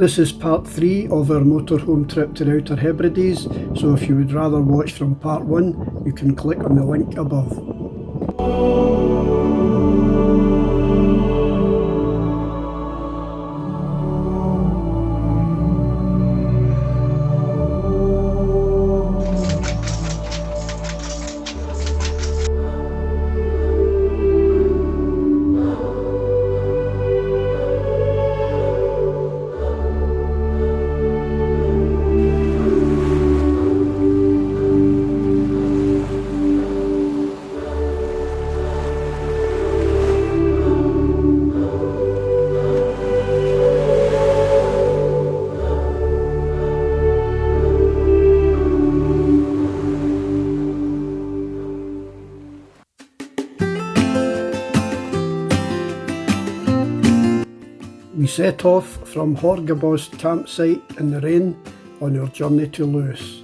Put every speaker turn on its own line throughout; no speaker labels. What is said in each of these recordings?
This is part 3 of our motorhome trip to the Outer Hebrides, so if you would rather watch from part 1, you can click on the link above. We set off from Horgabost campsite in the rain on our journey to Lewis.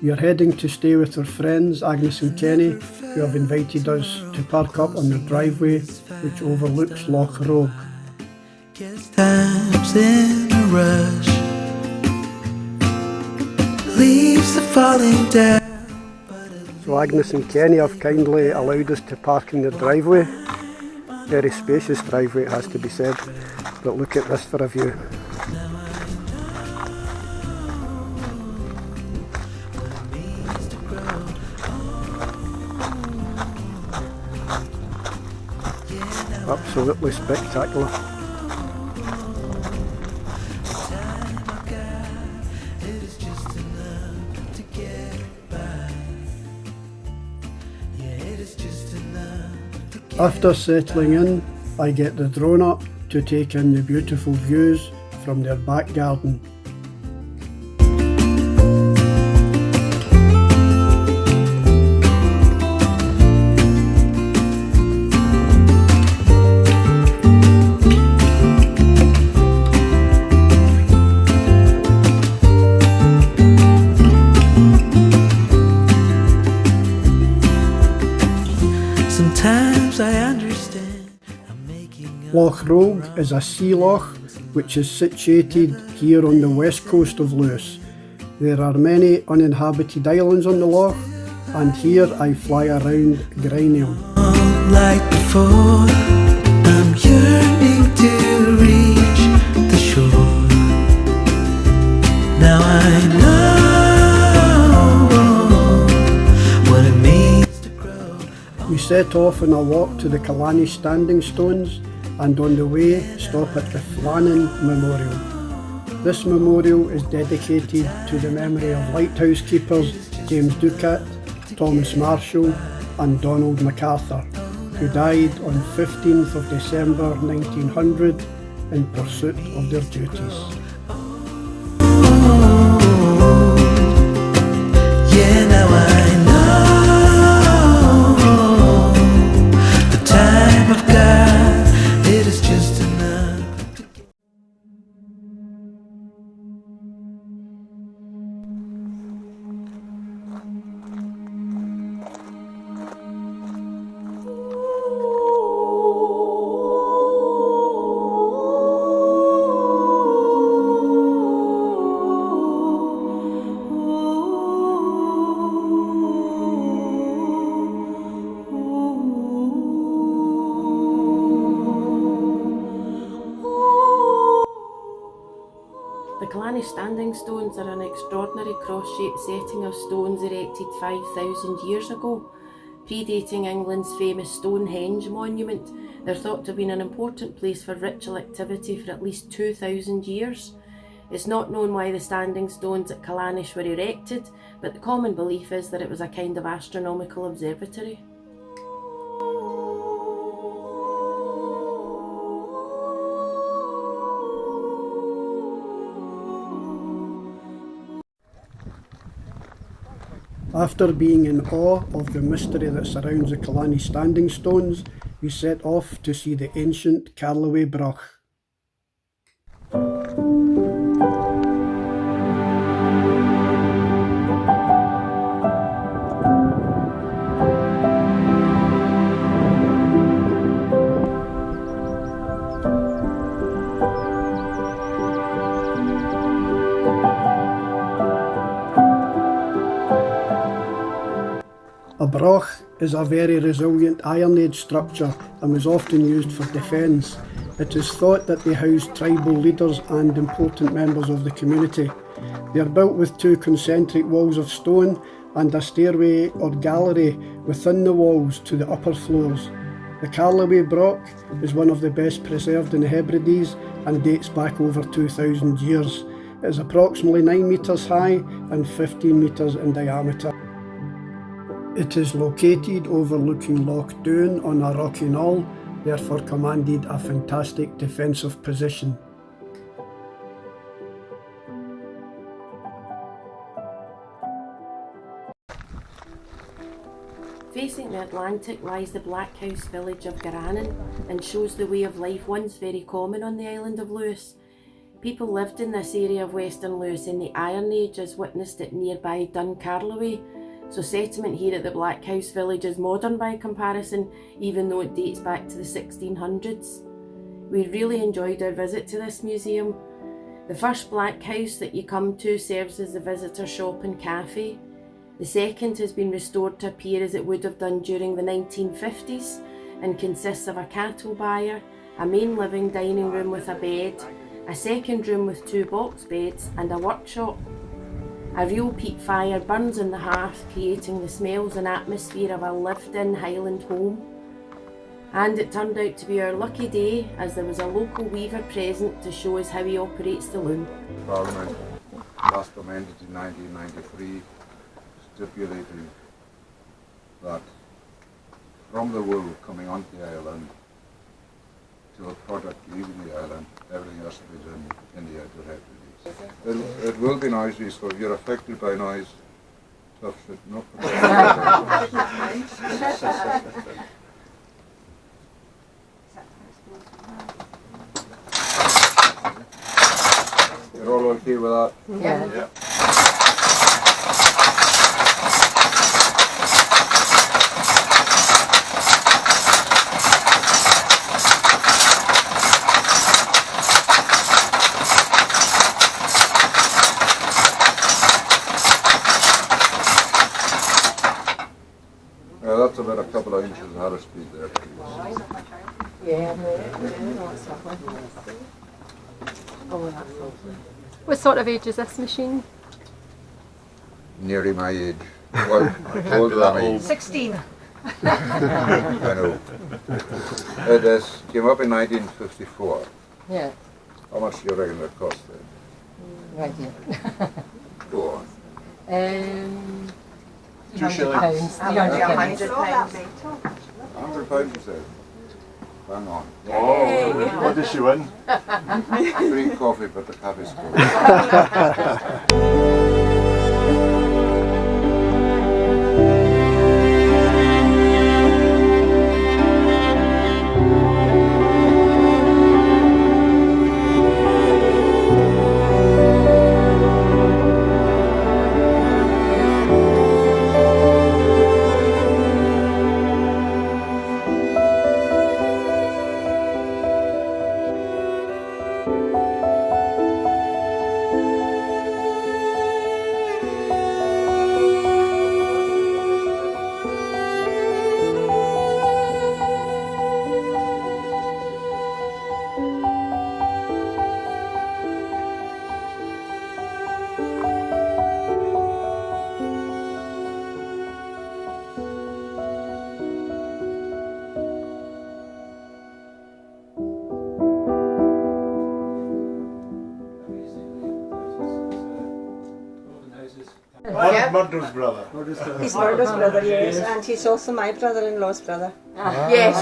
We are heading to stay with our friends Agnes and Kenny, who have invited us to park up on their driveway which overlooks Loch Rogue.
Times in a rush, leaves are falling down.
So Agnes and Kenny have kindly allowed us to park in their driveway. Very spacious driveway, it has to be said, but look at this for a view. Absolutely spectacular. After settling in, I get the drone up to take in the beautiful views from their back garden.
Sometimes I understand.
Loch Rogue is a sea loch which is situated here on the west coast of Lewis. There are many uninhabited islands on the loch, and here I fly around Grinium.
Like before, I'm yearning to reach the shore. Now I know what it means to grow.
We set off on a walk to the Callanish Standing Stones, and on the way stop at the Flannan Memorial. This memorial is dedicated to the memory of lighthouse keepers James Ducat, Thomas Marshall and Donald MacArthur, who died on 15th of December 1900 in pursuit of their duties.
Yeah, now I know the time I've got. It is just enough.
The Callanish Standing Stones are an extraordinary cross-shaped setting of stones erected 5,000 years ago. Predating England's famous Stonehenge monument, they're thought to have been an important place for ritual activity for at least 2,000 years. It's not known why the standing stones at Callanish were erected, but the common belief is that it was a kind of astronomical observatory.
After being in awe of the mystery that surrounds the Callanish Standing Stones, we set off to see the ancient Callaway Brach. A brach is a very resilient Iron Age structure and was often used for defence. It is thought that they housed tribal leaders and important members of the community. They are built with two concentric walls of stone and a stairway or gallery within the walls to the upper floors. The Callaway Brach is one of the best preserved in the Hebrides and dates back over 2,000 years. It is approximately 9 metres high and 15 metres in diameter. It is located overlooking Loch Doon on a rocky knoll, therefore commanded a fantastic defensive position.
Facing the Atlantic lies the Blackhouse Village of Carlani and shows the way of life once very common on the island of Lewis. People lived in this area of Western Lewis in the Iron Age, as witnessed at nearby Carloway, so settlement here at the Blackhouse Village is modern by comparison, even though it dates back to the 1600s. We really enjoyed our visit to this museum. The first Black House that you come to serves as the visitor shop and cafe. The second has been restored to appear as it would have done during the 1950s and consists of a cattle byre, a main living dining room with a bed, a second room with 2 box beds and a workshop. A real peat fire burns in the hearth, creating the smells and atmosphere of a lived-in Highland home. And it turned out to be our lucky day, as there was a local weaver present to show us how he operates the loom.
Parliament, last amended in 1993, stipulating that from the wool coming onto the island to a product leaving the island, everything has to be done in the outer Hebrides. It will be noisy, so if you're affected by noise, tough shit, not You're all okay with that?
Yeah.
That's about a couple of inches out of speed there.
What sort of age is this machine?
Nearly my age. Well, older than me.
16.
I know. It came up in 1954.
Yeah,
How much do you reckon it cost then?
right here.
Go on.
£200. £300.
£100 you said? Hang on.
Oh, what did she win?
Free coffee, but the coffee's cold.
Murdo's brother.
He's Murdo's brother, yes, and he's also my brother-in-law's brother.
Yes.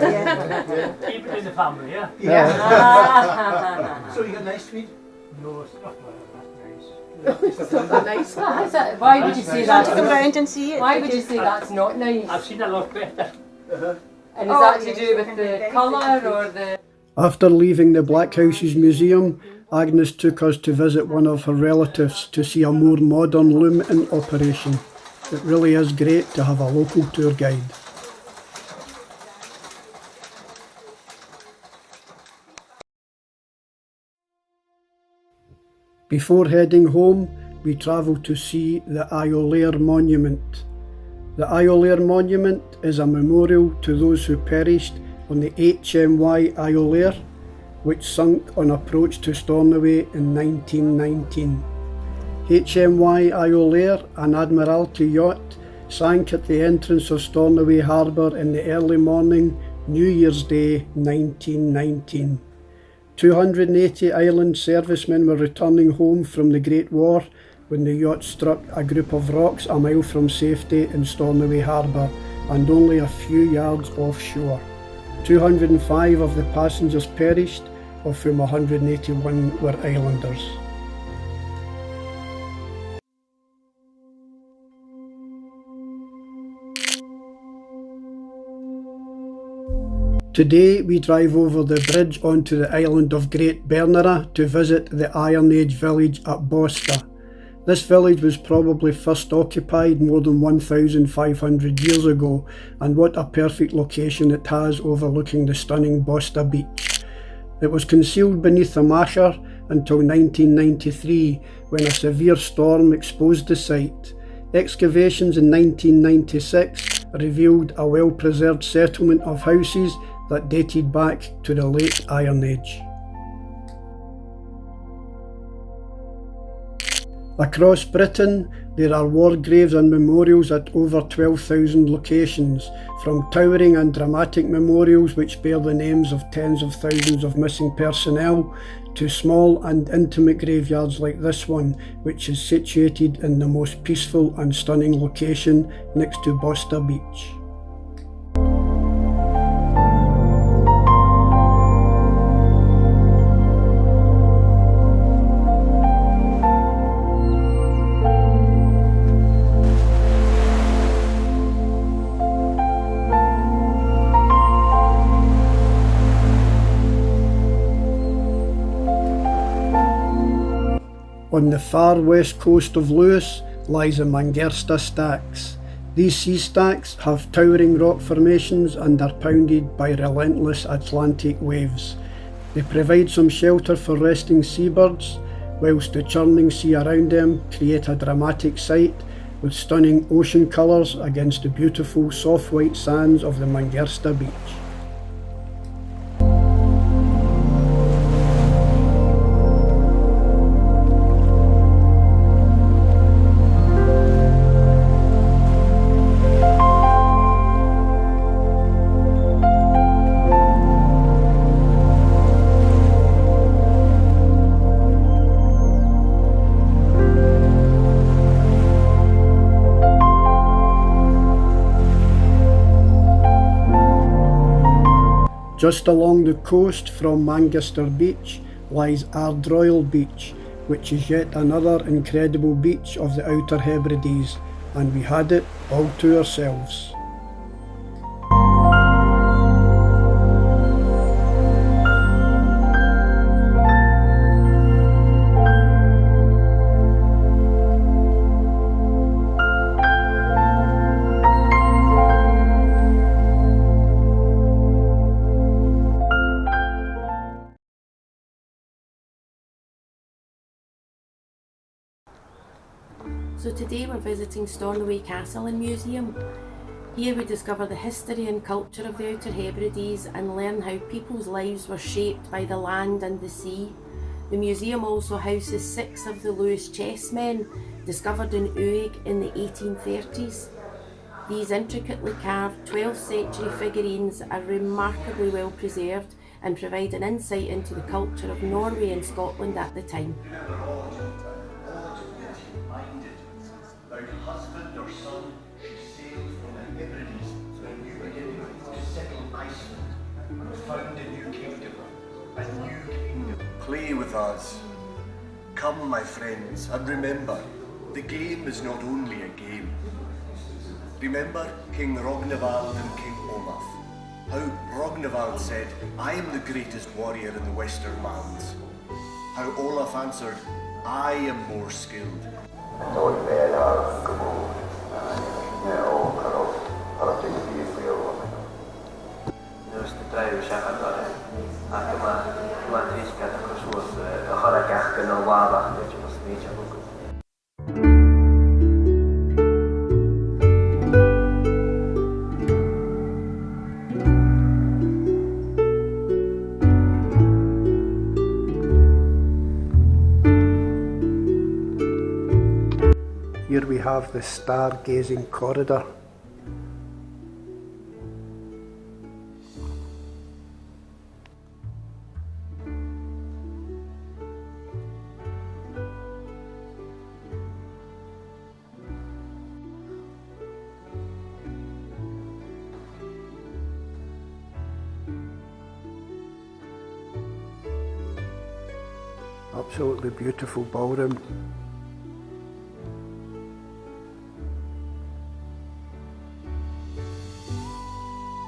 Yeah.
Keep it in the family, yeah?
Yeah.
So you got nice feet? No, it's not nice.
Why would you say
Take
that's
him round and see it.
Why would you say that's not nice?
I've seen a lot better.
And is that to do with the colour or the...
After leaving the Blackhouse's museum, Agnes took us to visit one of her relatives to see a more modern loom in operation. It really is great to have a local tour guide. Before heading home, we travelled to see the Iolair monument. The Iolair Monument is a memorial to those who perished on the HMY Iolair, which sunk on approach to Stornoway in 1919. HMY Iolair, an Admiralty yacht, sank at the entrance of Stornoway Harbour in the early morning, New Year's Day 1919. 280 island servicemen were returning home from the Great War when the yacht struck a group of rocks a mile from safety in Stornoway Harbour and only a few yards offshore. 205 of the passengers perished, of whom 181 were islanders. Today we drive over the bridge onto the island of Great Bernera to visit the Iron Age village at Bosta. This village was probably first occupied more than 1,500 years ago, and what a perfect location it has overlooking the stunning Bosta beach. It was concealed beneath a macher until 1993 when a severe storm exposed the site. Excavations in 1996 revealed a well-preserved settlement of houses that dated back to the late Iron Age. Across Britain, there are war graves and memorials at over 12,000 locations, from towering and dramatic memorials which bear the names of tens of thousands of missing personnel, to small and intimate graveyards like this one, which is situated in the most peaceful and stunning location next to Bosta Beach. On the far west coast of Lewis lies the Mangersta Stacks. These sea stacks have towering rock formations and are pounded by relentless Atlantic waves. They provide some shelter for resting seabirds, whilst the churning sea around them create a dramatic sight with stunning ocean colours against the beautiful soft white sands of the Mangersta beach. Just along the coast from Manchester Beach lies Ardroyle Beach, which is yet another incredible beach of the Outer Hebrides, and we had it all to ourselves.
So today we're visiting Stornoway Castle and Museum. Here we discover the history and culture of the Outer Hebrides and learn how people's lives were shaped by the land and the sea. The museum also houses 6 of the Lewis chessmen discovered in Uig in the 1830s. These intricately carved 12th century figurines are remarkably well preserved and provide an insight into the culture of Norway and Scotland at the time.
Like husband or son, she sailed from the Hebrides to a new beginning to settle Iceland and found a new kingdom. A new kingdom. Play with us. Come, my friends, and remember, the game is not only a game. Remember King Rognvald and King Olaf. How Rognvald said, I am the greatest warrior in the Western lands. How Olaf answered, I am more skilled.
have the Stargazing Corridor. Absolutely beautiful ballroom.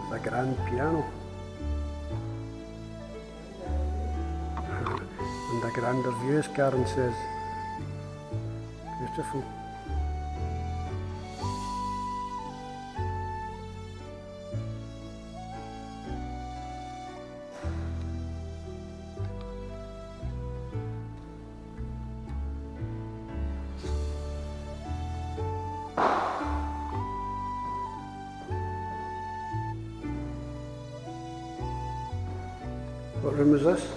With a grand piano. And a grander view, as Karen says. Beautiful. What room is this?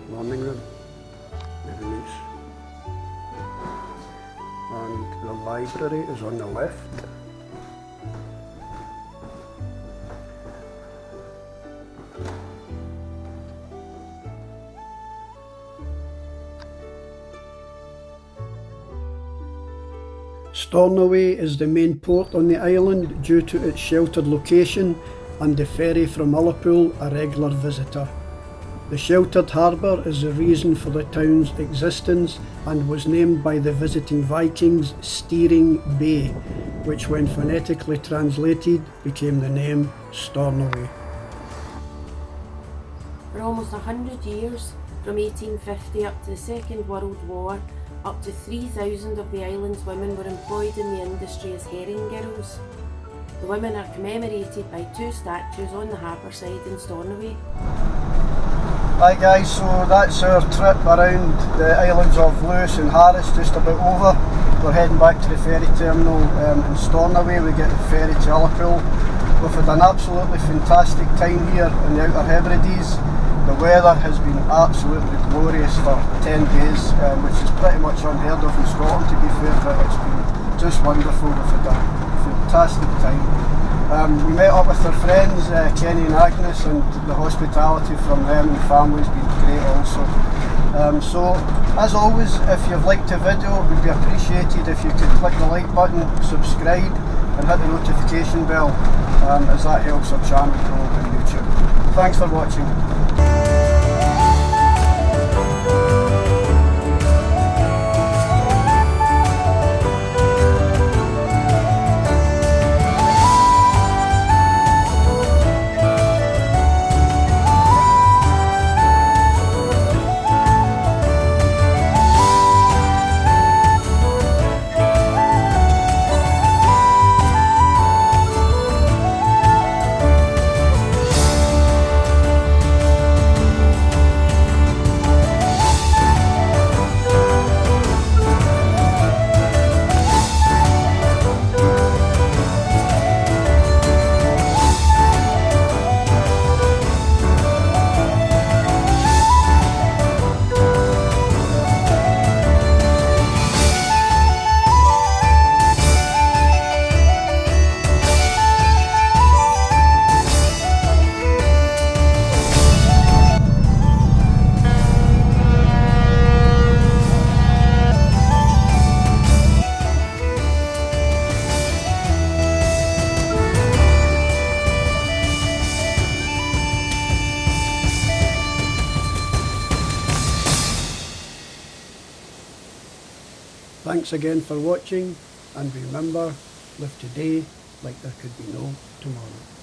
Morning room. Very nice. And the library is on the left. Stornoway is the main port on the island due to its sheltered location and the ferry from Ullapool a regular visitor. The sheltered harbour is the reason for the town's existence and was named by the visiting Vikings Steering Bay, which when phonetically translated became the name Stornoway.
For almost 100 years, from 1850 up to the Second World War, up to 3,000 of the island's women were employed in the industry as herring girls. The women are commemorated by 2 statues on the harbour side in Stornoway.
Hi guys, so that's our trip around the islands of Lewis and Harris, just about over. We're heading back to the ferry terminal in Stornoway. We get the ferry to Ullapool. We've had an absolutely fantastic time here in the Outer Hebrides. The weather has been absolutely glorious for 10 days, which is pretty much unheard of in Scotland, to be fair, but it's been just wonderful. We've had a fantastic time. We met up with our friends, Kenny and Agnes, and the hospitality from them and the family has been great also. So, as always, if you've liked the video, it would be appreciated if you could click the like button, subscribe and hit the notification bell, as that helps our channel grow on YouTube. Thanks for watching. Thanks again for watching, and remember, live today like there could be no tomorrow.